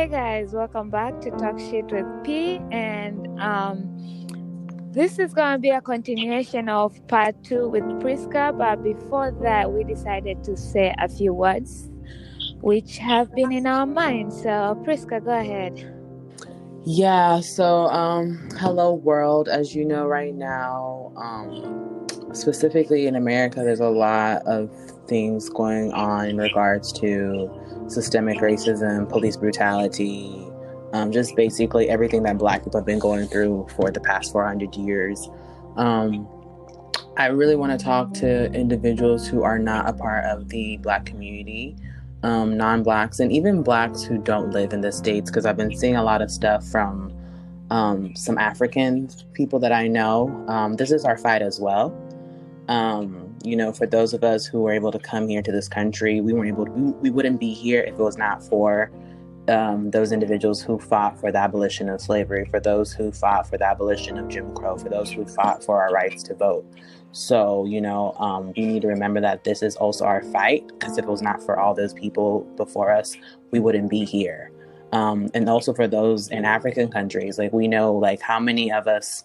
Hey guys, welcome back to Talk Shit with P. And this is going to be a continuation of part 2 with Priska. But before that, we decided to say a few words which have been in our minds. So, Priska, go ahead. Yeah, so hello world. As you know right now, specifically in America, there's a lot of things going on in regards to systemic racism, police brutality, just basically everything that Black people have been going through for the past 400 years. I really want to talk to individuals who are not a part of the Black community, non-Blacks, and even Blacks who don't live in the States, because I've been seeing a lot of stuff from some African people that I know. This is our fight as well. For those of us who were able to come here to this country, we wouldn't be here if it was not for those individuals who fought for the abolition of slavery, for those who fought for the abolition of Jim Crow, for those who fought for our rights to vote. So, we need to remember that this is also our fight, because if it was not for all those people before us, we wouldn't be here. And also for those in African countries, we know, how many of us,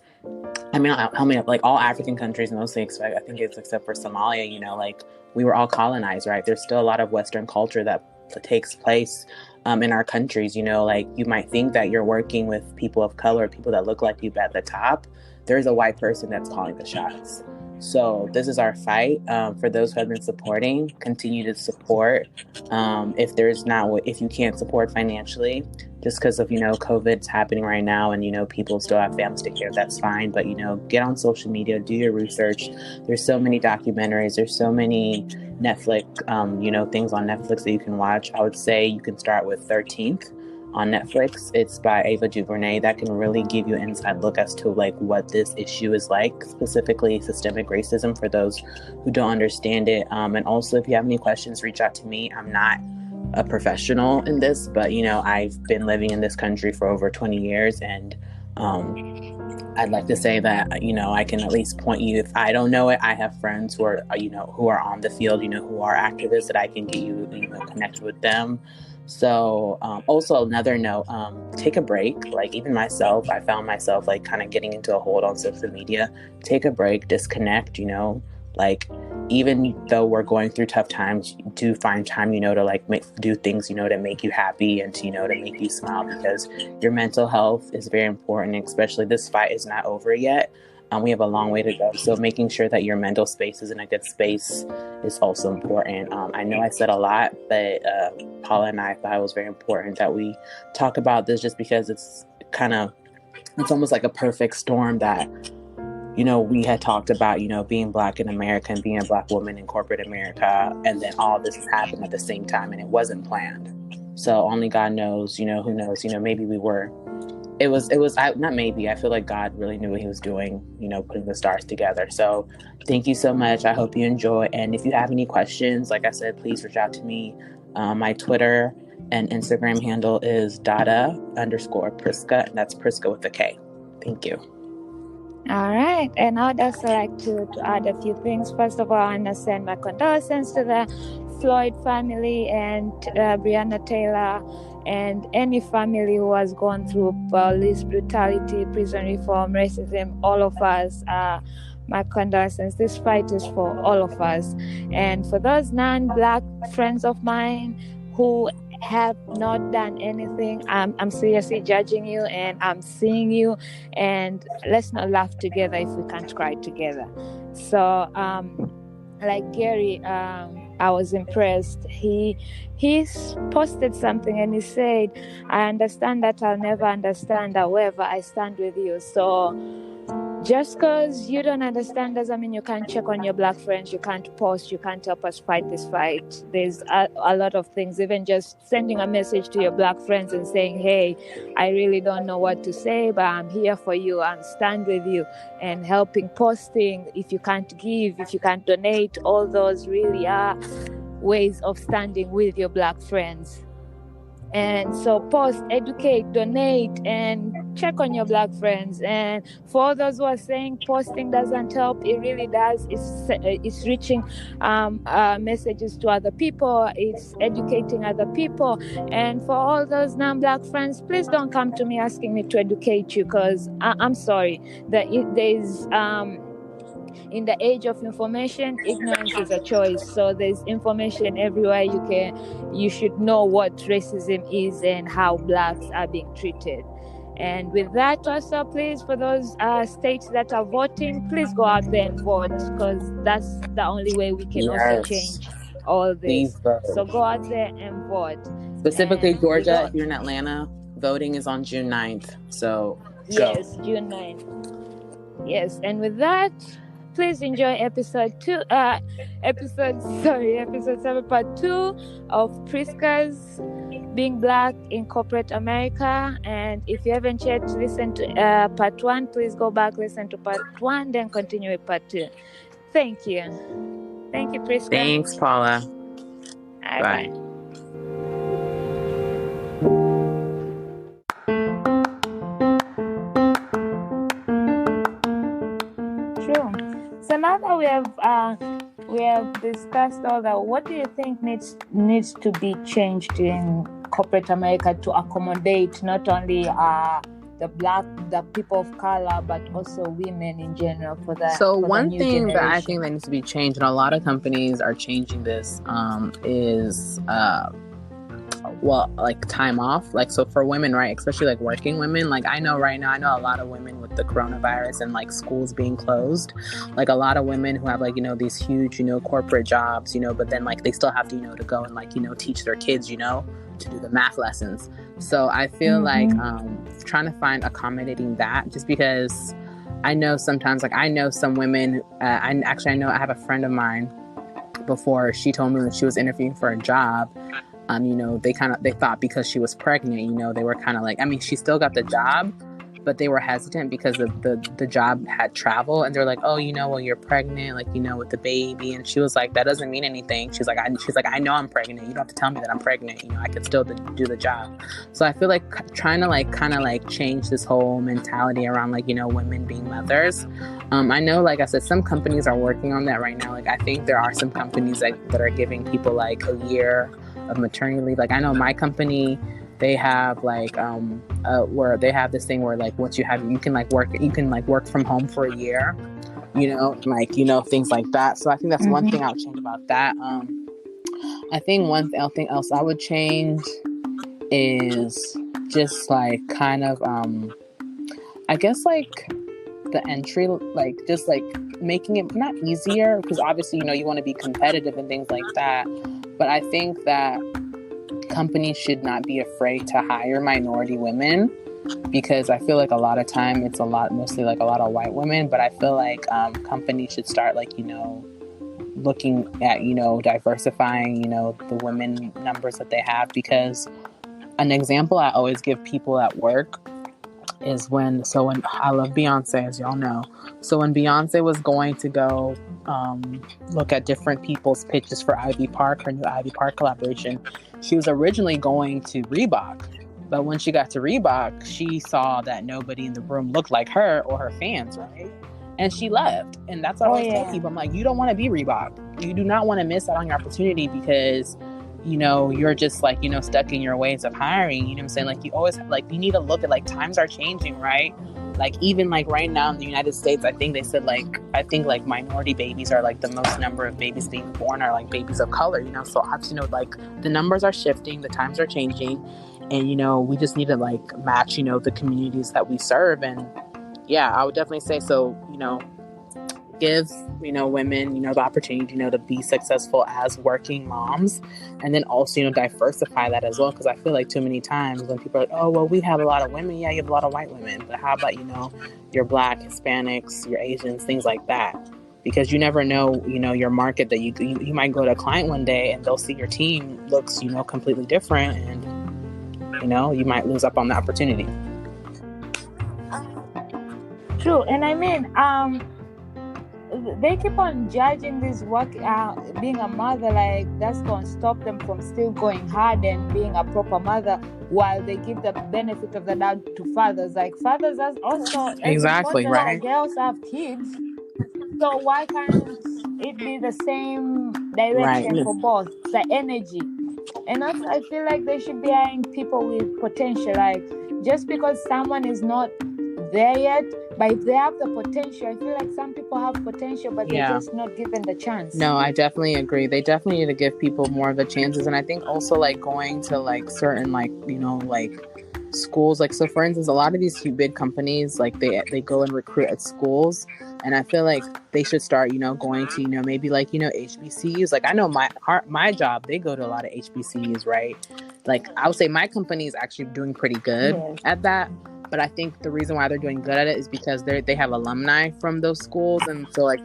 how many, all African countries, mostly, I think it's except for Somalia, we were all colonized, right? There's still a lot of Western culture that takes place in our countries. You might think that you're working with people of color, people that look like you, but at the top, there's a white person that's calling the shots. So this is our fight. For those who have been supporting, continue to support. If you can't support financially, just because of, COVID's happening right now and, people still have families to care, that's fine. But, get on social media, do your research. There's so many documentaries. There's so many Netflix, things on Netflix that you can watch. I would say you can start with 13th on Netflix. It's by Ava DuVernay. That can really give you an inside look as to what this issue is like, specifically systemic racism, for those who don't understand it. And also, if you have any questions, reach out to me. I'm not a professional in this, but I've been living in this country for over 20 years, and I'd like to say that I can at least point you. If I don't know it, I have friends who are who are on the field, who are activists, that I can get you connected with them. So also another note, take a break. Even myself, I found myself kind of getting into a hold on social media. Take a break, disconnect, even though we're going through tough times, do find time, to do things, to make you happy and to make you smile, because your mental health is very important. Especially, this fight is not over yet. We have a long way to go. So making sure that your mental space is in a good space is also important. I know I said a lot, but Paula and I thought it was very important that we talk about this, just because it's almost like a perfect storm that, we had talked about, being Black in America and being a Black woman in corporate America. And then all this has happened at the same time, and it wasn't planned. So only God knows, who knows, maybe we were. Not maybe, I feel like God really knew what he was doing, putting the stars together. So thank you so much. I hope you enjoy. And if you have any questions, like I said, please reach out to me. My Twitter and Instagram handle is Dada_Priska, and that's Priska with a K. Thank you. All right. And I'd also like to add a few things. First of all, I want to send my condolences to the Floyd family and Breonna Taylor, and any family who has gone through police brutality, prison reform, racism. All of us, my condolences. This fight is for all of us. And for those non-Black friends of mine who have not done anything, I'm seriously judging you, and I'm seeing you, and let's not laugh together if we can't cry together. So like Gary, I was impressed. He posted something and he said, I understand that I'll never understand, however I stand with you. So just because you don't understand doesn't mean you can't check on your Black friends, you can't post, you can't help us fight this fight. There's a lot of things, even just sending a message to your Black friends and saying, hey, I really don't know what to say, but I'm here for you, I'm stand with you, and helping, posting. If you can't give, if you can't donate, all those really are ways of standing with your Black friends. And so post, educate, donate, and check on your Black friends. And for all those who are saying posting doesn't help, it really does. It's reaching messages to other people. It's educating other people. And for all those non-Black friends, please don't come to me asking me to educate you, because I'm sorry that there's in the age of information, ignorance is a choice. So there's information everywhere. You should know what racism is and how Blacks are being treated. And with that also, please, for those states that are voting, please go out there and vote, because that's the only way we can also change all this. Please vote. So go out there and vote. Specifically Georgia, if you're in Atlanta, voting is on June 9th. So go. Yes, June 9th. Yes, and with that, please enjoy episode 7, part 2 of Priska's Being Black in Corporate America. And if you haven't yet listened to part 1, please go back, listen to part 1, then continue with part 2. Thank you. Thank you, Priska. Thanks, Paula. All Bye. right. So now that we have discussed all that, what do you think needs to be changed in corporate America to accommodate not only the people of color, but also women in general for that? So for one the new thing that I generation? think that needs to be changed, and a lot of companies are changing this, is like time off. Like, so for women, right, especially like working women, like I know right now, I know a lot of women with the coronavirus and like schools being closed, like a lot of women who have like, these huge, corporate jobs, but then like they still have to, to go and like, teach their kids, to do the math lessons. So I feel like trying to find accommodating that, just because I know sometimes, like I know some women, I know I have a friend of mine before, she told me when she was interviewing for a job, they thought because she was pregnant, they were kind of like, she still got the job, but they were hesitant because the job had travel, and they're like, oh, well, you're pregnant, like, with the baby. And she was like, that doesn't mean anything. She's like, I know I'm pregnant. You don't have to tell me that I'm pregnant. I could still do the job. So I feel like trying to like kind of like change this whole mentality around like, women being mothers. I know, like I said, some companies are working on that right now. Like I think there are some companies that are giving people like a year of maternity leave. Like I know my company, they have like where they have this thing where like once you can work from home for a year, things like that. So I think that's one thing I would change about that. I think one thing else I would change is just like kind of I guess like the entry, like just like making it not easier, because obviously you want to be competitive and things like that, but I think that companies should not be afraid to hire minority women, because I feel like a lot of time it's mostly like a lot of white women, but I feel like companies should start like looking at diversifying the women numbers that they have. Because an example I always give people at work is when I love Beyonce, as y'all know. So when Beyonce was going to go look at different people's pitches for Ivy Park, her new Ivy Park collaboration, she was originally going to Reebok. But when she got to Reebok, she saw that nobody in the room looked like her or her fans, right? And she left. And that's what I always tell people. I'm like, you don't want to be Reebok. You do not want to miss out on your opportunity because you're just like, stuck in your ways of hiring. You know what I'm saying? Like you always like, you need to look at like times are changing, right? Like even like right now in the United States, I think they said like, minority babies are like the most number of babies being born are like babies of color, So obviously, like the numbers are shifting, the times are changing, and we just need to like match, the communities that we serve. And yeah, I would definitely say so, give women the opportunity to be successful as working moms, and then also diversify that as well, because I feel like too many times when people are like, oh well, we have a lot of women, yeah, you have a lot of white women, but how about your Black, Hispanics, your Asians, things like that, because you never know your market, that you might go to a client one day and they'll see your team looks completely different, and you might lose up on the opportunity. True. And I mean they keep on judging this work, being a mother, like that's going to stop them from still going hard and being a proper mother, while they give the benefit of the doubt to fathers. Like fathers are also as Exactly, important, right? like they also have kids. So why can't it be the same Right. direction for both? The energy. And also, I feel like they should be hiring people with potential. Like, just because someone is not there yet, but if they have the potential, I feel like some people have potential, but they're just not given the chance. No, I definitely agree. They definitely need to give people more of the chances. And I think also like going to like certain like, like schools, like, so for instance, a lot of these big companies, like they go and recruit at schools, and I feel like they should start going to maybe like HBCUs. Like I know my job, they go to a lot of HBCUs, right? Like I would say my company is actually doing pretty good at that, but I think the reason why they're doing good at it is because they have alumni from those schools, and so like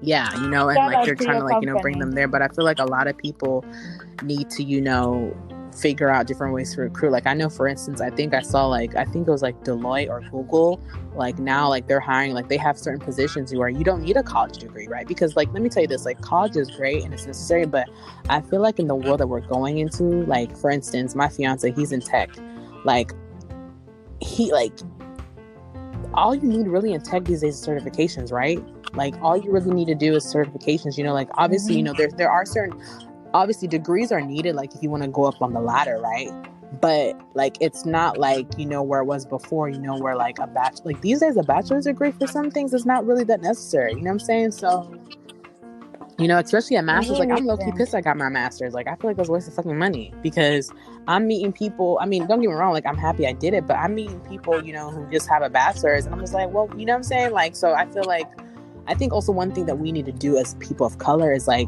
yeah, and like they're trying to like bring them there. But I feel like a lot of people need to figure out different ways to recruit. Like I know, for instance, I think it was like Deloitte or Google, like now like they're hiring, like they have certain positions where you don't need a college degree, right? Because like, let me tell you this, like college is great and it's necessary, but I feel like in the world that we're going into, like for instance, my fiance, he's in tech, like all you need really in tech these days is certifications, right? Like all you really need to do is certifications, like obviously, there are certain, obviously degrees are needed, like if you want to go up on the ladder, right? But like it's not like where it was before, where like like these days a bachelor's degree for some things is not really that necessary, what I'm saying? So especially a master's, like I'm low-key pissed I got my master's. Like I feel like that's a waste of fucking money, because I'm meeting people, I mean, don't get me wrong, like I'm happy I did it, but I'm meeting people who just have a bachelor's, and I'm just like, well, what I'm saying? Like, so I feel like, I think also one thing that we need to do as people of color is like,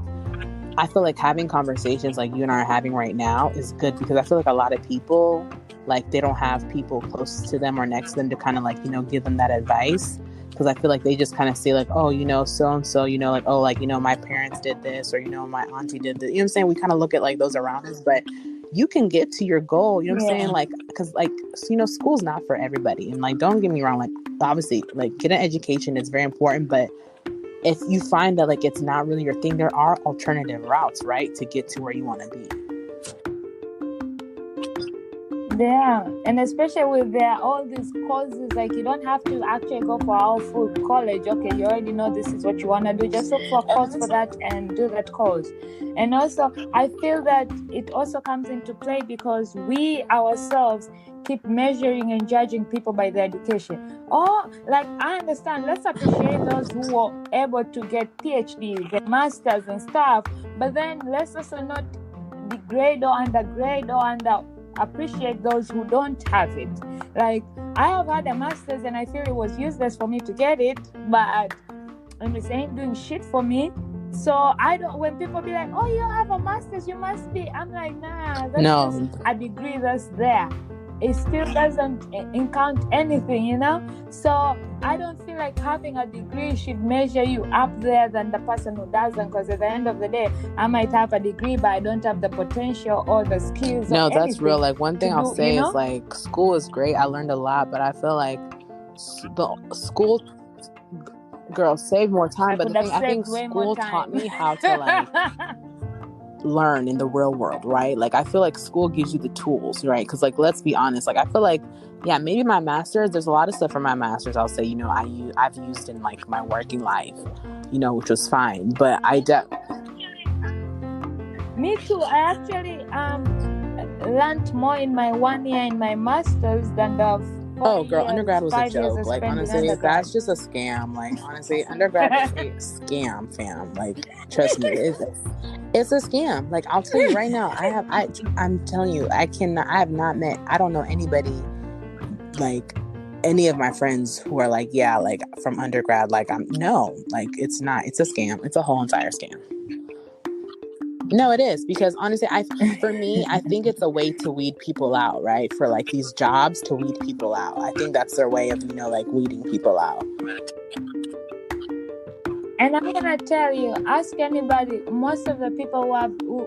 I feel like having conversations like you and I are having right now is good, because I feel like a lot of people, like they don't have people close to them or next to them to kind of like, give them that advice. Because I feel like they just kind of say like, oh, so-and-so, like, oh, like, my parents did this, or, my auntie did this. You know what I'm saying? We kind of look at like those around us, but you can get to your goal. You know what I'm saying? Like, because like, school's not for everybody. And like, don't get me wrong, like, obviously, like, get an education is very important, but if you find that like it's not really your thing, there are alternative routes, right, to get to where you want to be. Yeah, and especially with all these courses, like you don't have to actually go for our full college. Okay, you already know this is what you want to do. Just look for a course for that and do that course. And also, I feel that it also comes into play because we ourselves keep measuring and judging people by their education. Oh, like I understand, let's appreciate those who were able to get PhDs, get masters and stuff, but then let's also not degrade or undergrade or appreciate those who don't have it. Like I have had a master's and I feel it was useless for me to get it, but it ain't doing shit for me. So I don't, when people be like, oh, you have a master's, you must be, I'm like, nah, that's just a degree that's there. It still doesn't count anything, So I don't feel like having a degree should measure you up there than the person who doesn't, because at the end of the day, I might have a degree, but I don't have the potential or the skills. No, that's real. Like one thing I'll say is like school is great. I learned a lot, but I feel like the school, girl, save more time. But the thing, I think school taught me how to like learn in the real world, right? Like I feel like school gives you the tools, right? Because like, let's be honest, like I feel like, yeah, maybe my master's, there's a lot of stuff from my master's I'll say I've used in like my working life, which was fine, but me too. I actually learned more in my 1 year in my master's than the undergrad was a joke. Like honestly, that's just a scam. Like honestly, undergrad is a scam, fam. Like trust me, it's a scam. Like I'll tell you right now, I'm telling you, I have not met, I don't know anybody, like any of my friends who are like, yeah, like from undergrad, like like it's not, it's a scam. It's a whole entire scam. No, it is, because honestly, for me, I think it's a way to weed people out, right? For like these jobs, to weed people out. I think that's their way of, like weeding people out. And I'm gonna tell you, ask anybody. Most of the people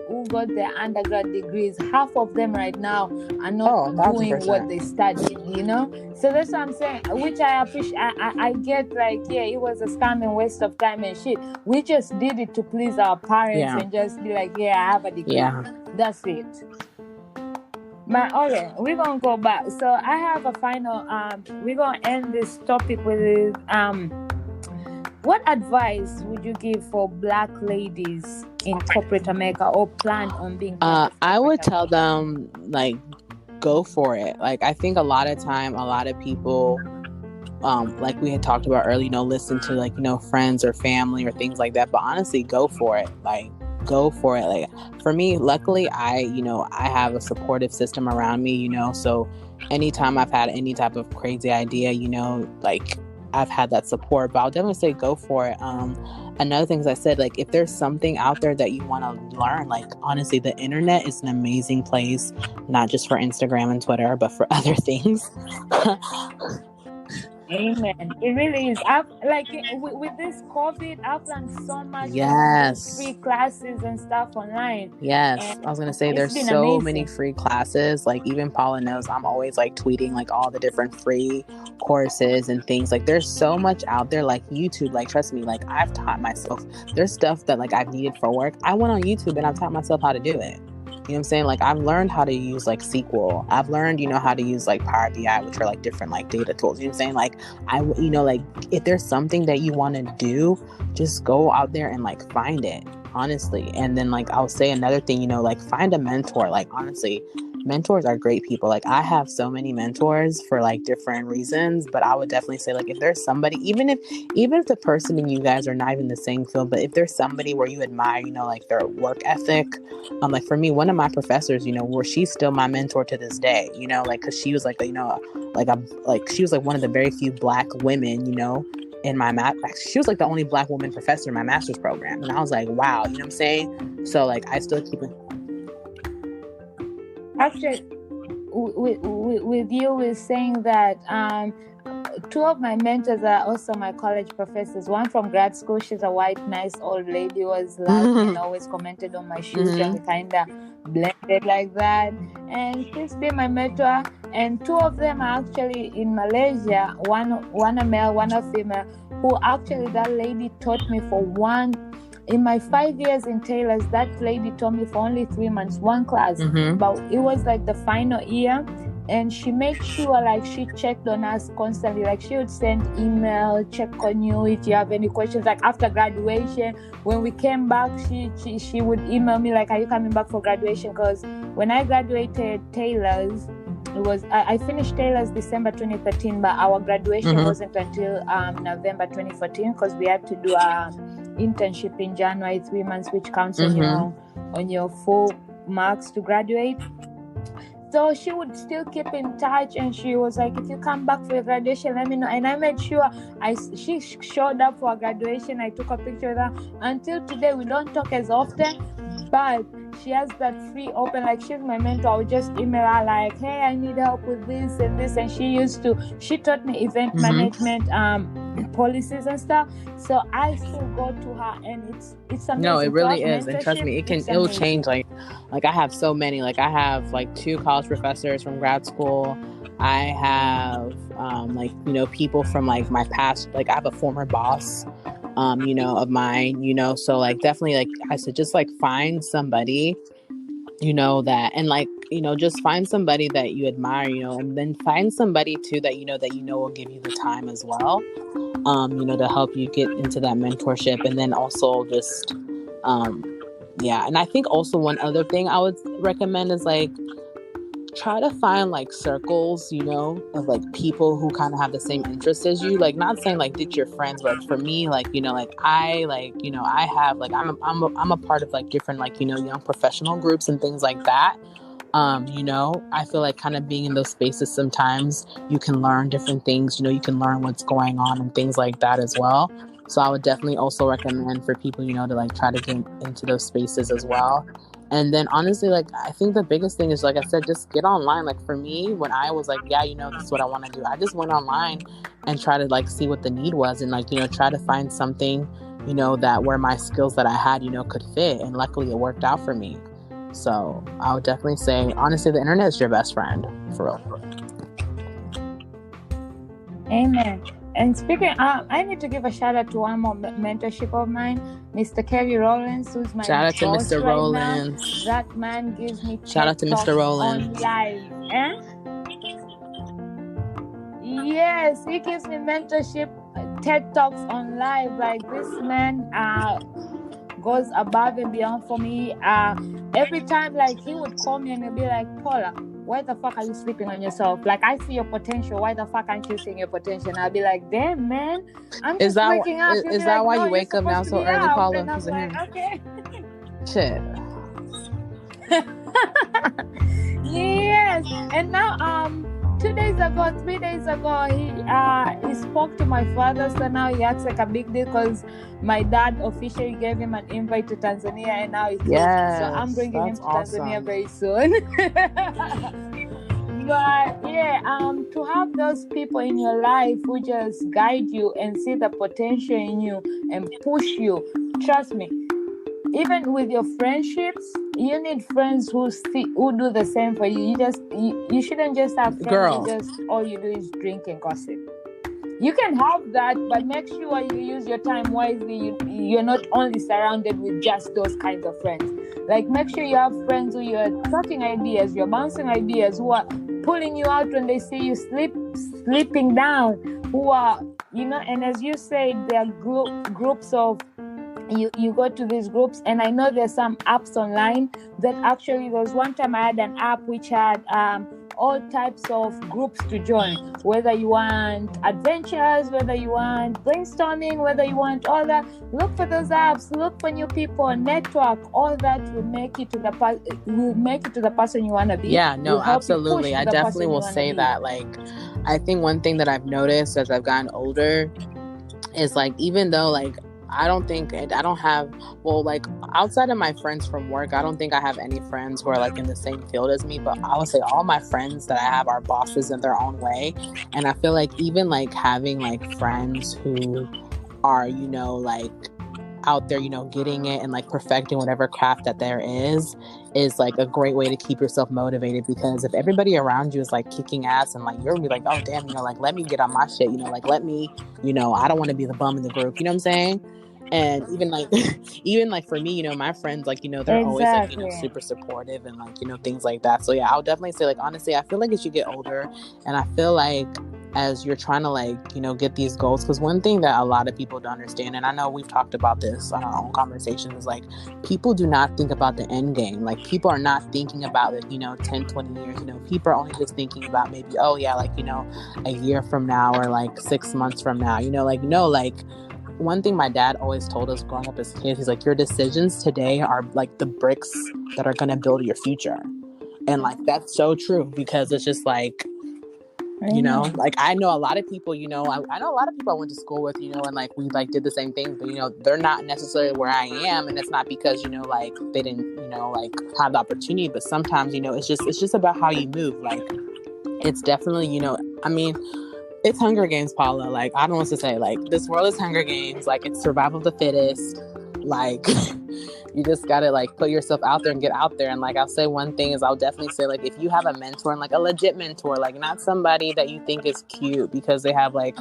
who got their undergrad degrees, half of them right now are not doing what 1,000%. they studied. So that's what I'm saying. Which I appreciate. I get, like, yeah, it was a scam and waste of time and shit. We just did it to please our parents and just be like, yeah, I have a degree. That's it. But okay, we're gonna go back. So I have a final. We're gonna end this topic with what advice would you give for Black ladies in corporate America or plan on being part of I would tell America? them, like, go for it. Like, I think a lot of time, a lot of people, like we had talked about earlier, listen to, like, friends or family or things like that. But honestly, go for it. Like, go for it. Like, for me, luckily, I have a supportive system around me, so anytime I've had any type of crazy idea, like, I've had that support. But I'll definitely say go for it. Another thing, as I said, like, if there's something out there that you want to learn, like, honestly, the internet is an amazing place, not just for Instagram and Twitter, but for other things. Amen. It really is. I've, like, with this COVID, I've learned so much from these free Yes. classes and stuff online. Yes. And I was going to say, it's there's been so many amazing. free classes. Like, even Paula knows I'm always, like, tweeting, like, all the different free courses and things. Like, there's so much out there. Like, YouTube, like, trust me, like, I've taught myself. There's stuff that, like, I've needed for work. I went on YouTube and I've taught myself how to do it. You know what I'm saying? Like, I've learned how to use, like, SQL. I've learned, how to use, like, Power BI, which are, like, different, like, data tools. You know what I'm saying? Like, like, if there's something that you want to do, just go out there and, like, find it, honestly. And then, like, I'll say another thing, like, find a mentor. Like, honestly, mentors are great people. Like, I have so many mentors for, like, different reasons, but I would definitely say, like, if there's somebody, even if the person and you guys are not even the same field, but if there's somebody where you admire, like, their work ethic, like, for me, one of my professors, where she's still my mentor to this day, like, because she was like, she was like one of the very few Black women, in my math. She was like the only Black woman professor in my master's program, and I was like, wow, you know what I'm saying? So, like, I still keep it. Actually, with you, with saying that, two of my mentors are also my college professors. One from grad school, she's a white, nice old lady who was laughing and always commented on my shoes, and we kind of blended like that. And she's been my mentor. And two of them are actually in Malaysia. One a male, one a female. Who actually, that lady taught me for one. In my 5 years in Taylor's, that lady taught me for only 3 months, one class. But it was like the final year. And she made sure, like, she checked on us constantly. Like, she would send email, check on you if you have any questions. Like, after graduation, when we came back, she would email me, like, are you coming back for graduation? Because when I graduated Taylor's, I finished Taylor's December 2013, but our graduation wasn't until November 2014, because we had to do internship in January, 3 months, which counts on your full marks to graduate. So she would still keep in touch, and she was like, if you come back for your graduation, let me know. And I made sure she showed up for her graduation. I took a picture of her. Until today, we don't talk as often, but she has that free open, like, she's my mentor. I would just email her, like, hey, I need help with this and this. And she taught me event management policies and stuff. So I still go to her, and it's amazing. No, it really is. And trust me, it'll change. Like I have so many. Like, I have, like, 2 college professors from grad school. I have people from, like, my past. Like, I have a former boss of mine, so, like, definitely, like I said, just, like, find somebody, that, and, like, just find somebody that you admire, and then find somebody too that will give you the time as well, to help you get into that mentorship. And then also just, and I think also one other thing I would recommend is, like, try to find, like, circles, of, like, people who kind of have the same interests as you. Like, not saying, like, ditch your friends, but for me, like, like, I have, like, I'm a part of, like, different, like, young professional groups and things like that. I feel like kind of being in those spaces, sometimes you can learn different things, you can learn what's going on and things like that as well. So I would definitely also recommend for people, to, like, try to get into those spaces as well. And then, honestly, like, I think the biggest thing is, like I said, just get online. Like, for me, when I was like, yeah, this is what I want to do, I just went online and try to, like, see what the need was, and, like, try to find something, you know, that where my skills that I had, you know, could fit. And luckily it worked out for me. So I would definitely say, honestly, the internet is your best friend, for real. Amen. And speaking, I need to give a shout out to one more mentorship of mine, Mr. Kerry Rollins, who's my Shout out to boss Mr. right Rollins. now. That man gives me Shout out to TED Mr. Talks Rollins. on live. Yes, he gives me mentorship, TED Talks on live. Like, this man goes above and beyond for me. Every time, like, he would call me and he'd be like, Paula, why the fuck are you sleeping on yourself? Like, I see your potential. Why the fuck aren't you seeing your potential? And I'll be like, damn, man, I'm just waking up. Is that why you wake up now so early, Paula? And I'm like, okay. Shit. Yes. And now, 3 days ago, he spoke to my father. So now he acts like a big deal because my dad officially gave him an invite to Tanzania, and now he's yes, so I'm bringing him to awesome. Tanzania very soon. But yeah, to have those people in your life who just guide you and see the potential in you and push you, trust me. Even with your friendships, you need friends who do the same for you. You shouldn't just have friends who just all you do is drink and gossip. You can have that, but make sure you use your time wisely. You're not only surrounded with just those kinds of friends. Like, make sure you have friends who you're talking ideas, you're bouncing ideas, who are pulling you out when they see you sleeping down, who are, you know, and as you said, there are groups of, you go to these groups, and I know there's some apps online that actually, there was one time I had an app which had all types of groups to join, whether you want adventures, whether you want brainstorming, whether you want all that. Look for those apps, look for new people, network. All that will make you to the person you want to be. Yeah, no, absolutely. I definitely will say that. Like, I think one thing that I've noticed as I've gotten older is, like, even though, like, I don't have, well, like, outside of my friends from work, I don't think I have any friends who are, like, in the same field as me, but I would say all my friends that I have are bosses in their own way. And I feel like even, like, having, like, friends who are, you know, like, out there, you know, getting it and, like, perfecting whatever craft that there is like a great way to keep yourself motivated, because if everybody around you is, like, kicking ass and, like, you're gonna be like, oh damn, you know, like, let me get on my shit, you know, like, let me, you know, I don't want to be the bum in the group, you know what I'm saying? And even like for me, you know, my friends, like, you know, they're always, like, you know, super supportive and, like, you know, things like that. So yeah, I'll definitely say, like, honestly, I feel like as you get older, and I feel like as you're trying to, like, you know, get these goals, because one thing that a lot of people don't understand, and I know we've talked about this on our own conversations, is, like, people do not think about the end game. Like, people are not thinking about it, you know, 10, 20 years, you know, people are only just thinking about maybe, oh yeah, like, you know, a year from now, or like 6 months from now, you know, like, no, like, one thing my dad always told us growing up as kids, he's like, your decisions today are, like, the bricks that are going to build your future. And, like, that's so true, because it's just, like, you know, like, I know a lot of people, you know, I know a lot of people I went to school with, you know, and, like, we, like, did the same things, but, you know, they're not necessarily where I am. And it's not because, you know, like, they didn't, you know, like, have the opportunity, but sometimes, you know, it's just about how you move. Like, it's definitely, you know, I mean, it's Hunger Games, Paula. Like, I don't know what to say. Like, this world is Hunger Games. Like, it's survival of the fittest. Like, you just gotta, like, put yourself out there and get out there. And, like, I'll say one thing is, I'll definitely say, like, if you have a mentor, and, like, a legit mentor, like, not somebody that you think is cute because they have, like,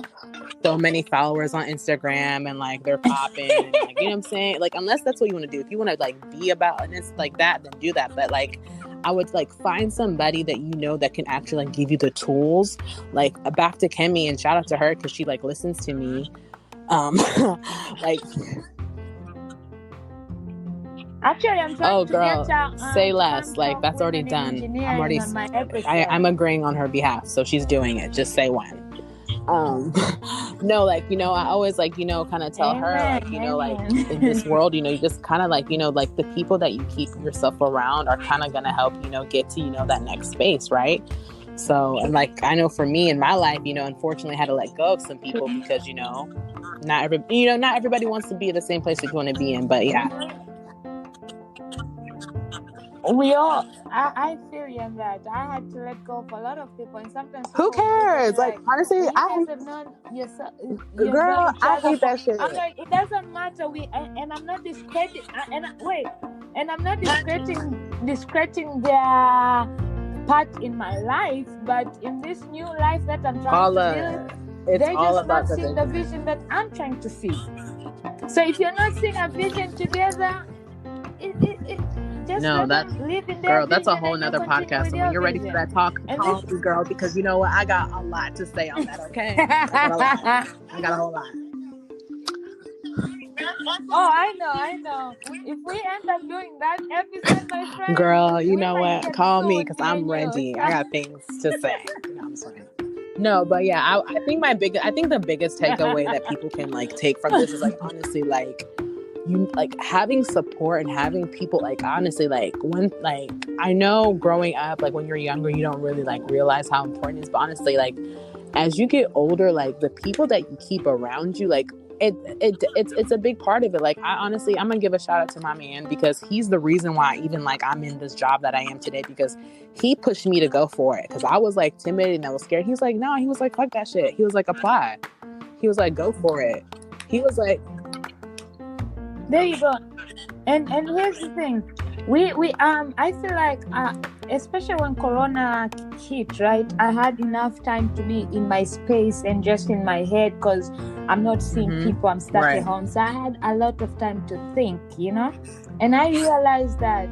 so many followers on Instagram and, like, they're popping and, like, you know what I'm saying? Like, unless that's what you want to do. If you want to, like, be about and it's like that, then do that. But, like, I would, like, find somebody that you know that can actually, like, give you the tools. Like, back to Kemi, and shout out to her because she, like, listens to me. Like, actually, I'm trying to get out. Say less. Like, that's already done. I'm already. I'm agreeing on her behalf, so she's doing it. Just say when. No, like, you know, I always, like, you know, kind of tell her, like, you know, like, in this world, you know, you just kind of, like, you know, like, the people that you keep yourself around are kind of gonna help, you know, get to, you know, that next space, right? So, and, like, I know for me in my life, you know, unfortunately I had to let go of some people because, you know, not everybody wants to be at the same place that you want to be in, but yeah. we all, I feel you on that. I had to let go of a lot of people, and sometimes Who people will look at cares? me Like, like, honestly, but you guys have known yourself, you've known girl, each I other hate for. that shit. I'm like, it doesn't matter. And I'm not discrediting. Wait, and I'm not discrediting their part in my life, but in this new life that I'm trying to build, they're just not seeing the vision that I'm trying to see. So if you're not seeing a vision together, just let them live in their girl, vision. That's a whole and you nother continue podcast. with So your when you're ready vision. for that talk to me, girl, because you know what? I got a lot to say on that, okay? I got a lot. I got a whole lot. Oh, I know. If we end up doing that episode, my friend, girl, you we know might what? get Call me sued, because me I'm and ready. you, so. I got things to say. No, I'm sorry. No, but yeah, I think the biggest takeaway that people can like take from this is like honestly like you like having support and having people like honestly like when like I know growing up like when you're younger you don't really like realize how important it is, but honestly like as you get older like the people that you keep around you like it's a big part of it. Like I'm gonna give a shout out to my man because he's the reason why even like I'm in this job that I am today, because he pushed me to go for it because I was like timid and I was scared. He's like, no, he was like, fuck that shit. He was like, apply. He was like, go for it. He was like, there you go. And here's the thing, we I feel like especially when Corona hit, right? I had enough time to be in my space and just in my head because I'm not seeing people. I'm stuck at home, so I had a lot of time to think, you know. And I realized that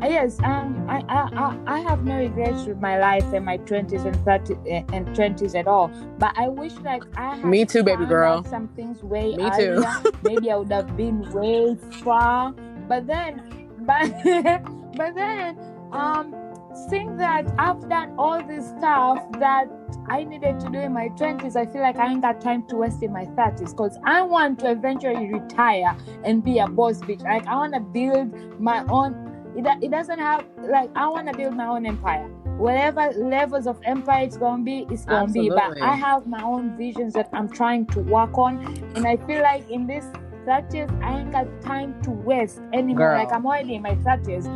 yes, I have no regrets with my life and my 20s and 30s and 20s at all. But I wish like I had me too, baby girl. Some things way me earlier. Too. Maybe I would have been way far. But then, seeing that I've done all this stuff that I needed to do in my 20s, I feel like I ain't got time to waste in my 30s because I want to eventually retire and be a boss bitch. Like I want to build my own. It doesn't have like I want to build my own empire. Whatever levels of empire it's gonna be, it's gonna be. But I have my own visions that I'm trying to work on, and I feel like in this 30s I ain't got time to waste anymore. Girl. Like I'm already in my 30s,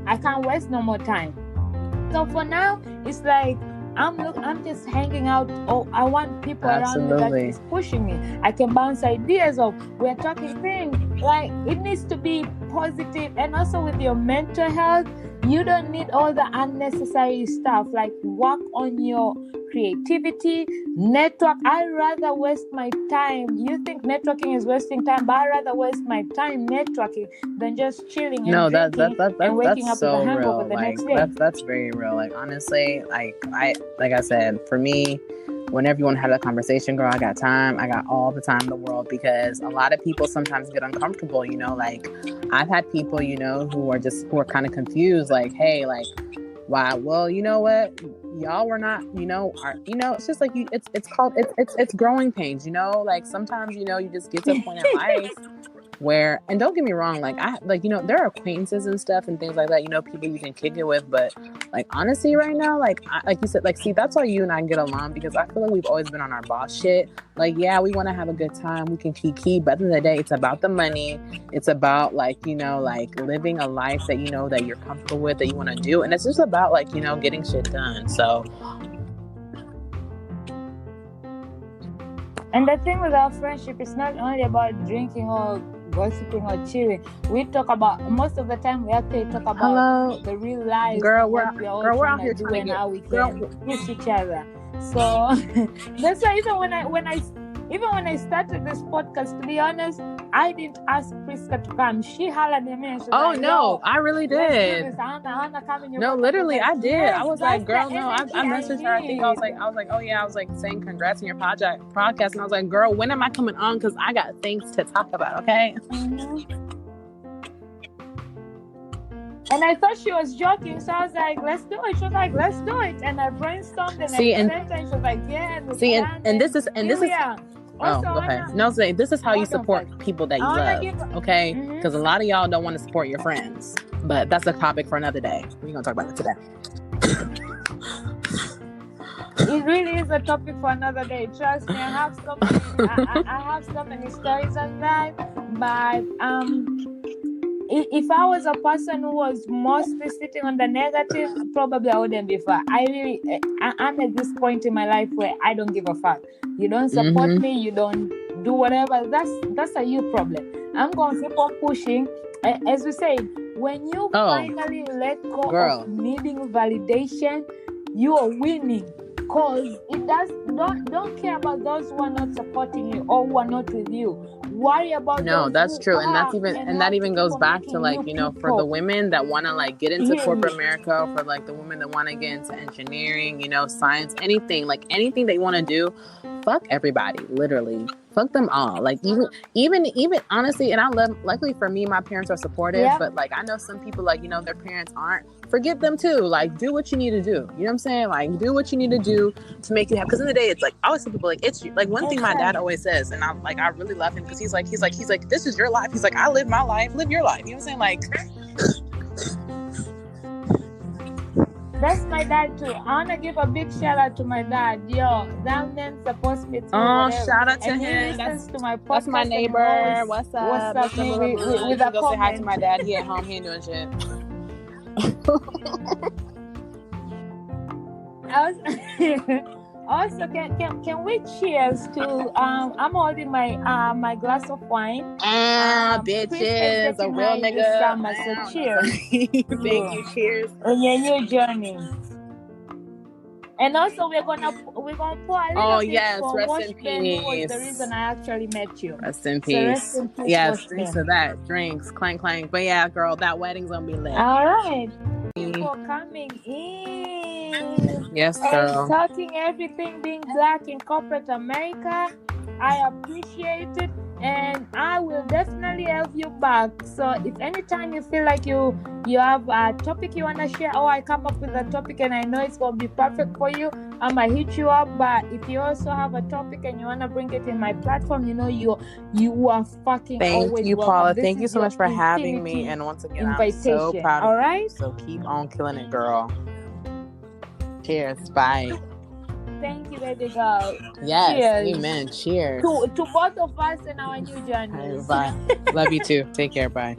I can't waste no more time. So for now, it's like I'm just hanging out. Oh, I want people around me that is pushing me. I can bounce ideas off. We're talking things like it needs to be positive, and also with your mental health, you don't need all the unnecessary stuff. Like work on your creativity, network. I'd rather waste my time. You think networking is wasting time, but I'd rather waste my time networking than just chilling and drinking and waking up so with a hangover the next day. That's very real. Like honestly, like I said, for me, whenever you want to have that conversation, girl, I got time. I got all the time in the world because a lot of people sometimes get uncomfortable, you know, like I've had people, you know, who are kind of confused, like, hey, like, why? Well, you know what? Y'all were not, you know, it's just like it's growing pains, you know, like sometimes, you know, you just get to a point in life where, and don't get me wrong, like you know, there are acquaintances and stuff and things like that, you know, people you can kick it with, but like honestly right now, like you said, like see, that's why you and I get along, because I feel like we've always been on our boss shit. Like yeah, we want to have a good time, we can kiki, but at the end of the day, it's about the money. It's about like, you know, like living a life that you know that you're comfortable with, that you want to do, and it's just about like, you know, getting shit done. So and the thing with our friendship, it's not only about drinking or gossiping or chilling. We talk about, most of the time we actually talk about the real lives. Girl, we're out here to do and how we can push each other. So that's why even when I started this podcast, to be honest, I didn't ask Priska to come. She hollered at me and she was like, no, I really did. No, literally, I did. Yes, I was like, girl, no, I messaged her. I think I was like, oh yeah, I was like saying congrats on your podcast, and I was like, girl, when am I coming on? Because I got things to talk about, okay? Mm-hmm. And I thought she was joking, so I was like, let's do it. She was like, let's do it. And I brainstormed, and she was like, yeah. And this is also, go ahead. No, say this is how you support people that you love, okay? Because a lot of y'all don't want to support your friends, but that's a topic for another day. We're gonna talk about it today. It really is a topic for another day. Trust me, I have so many stories on that. But if I was a person who was mostly sitting on the negative, probably I wouldn't be far. I'm at this point in my life where I don't give a fuck. You don't support me, you don't do whatever. That's a you problem. I'm going to keep on pushing. As we say, when you finally let go of needing validation, you are winning. Because don't care about those who are not supporting you or who are not with you. Worry about that's true. And that even goes back to like, you know, for the women that want to like get into corporate America, for like the women that want to get into engineering, you know, science, anything they want to do, fuck everybody, literally. Fuck them all. Like even honestly, and luckily for me, my parents are supportive, but like I know some people like, you know, their parents aren't. Forget them too. Like do what you need to do. You know what I'm saying? Like do what you need to do to make you happy. Because in the day, it's like I always tell people like it's you. Like one thing my dad always says, and I really love him because he's like this is your life. He's like I live my life, live your life. You know what I'm saying? Like. That's my dad too. I wanna give a big shout out to my dad. Yo, that man supposed me to. Shout out to him. That's to my podcast. That's my neighbor. What's up? With a go say hi to my dad. He at home. He ain't doing shit. Also, can we cheers to I'm holding my glass of wine. Bitches, a real nigga. Summer, so cheers. Thank you. Cheers. On your new journey. And also we're gonna pour a little bit for rest in peace. Who was the reason I actually met you. Rest in peace. Yes, drinks to that. Drinks, clank clank. But yeah, girl, that wedding's gonna be lit. All right. Thank you for coming in. Yes, girl. And talking everything being black in corporate America. I appreciate it. And I will definitely have you back. So if anytime you feel like you have a topic you want to share, or I come up with a topic and I know it's going to be perfect for you, I'm going to hit you up. But if you also have a topic and you want to bring it in my platform, you know, you are fucking always Thank you, welcome. Paula. This Thank you so much for having me. And once again, I'm so proud of you. All right? So keep on killing it, girl. Cheers. Bye. Thank you, baby girl. Yes. Cheers. Amen. Cheers. To both of us in our new journey. Bye. Love you too. Take care. Bye.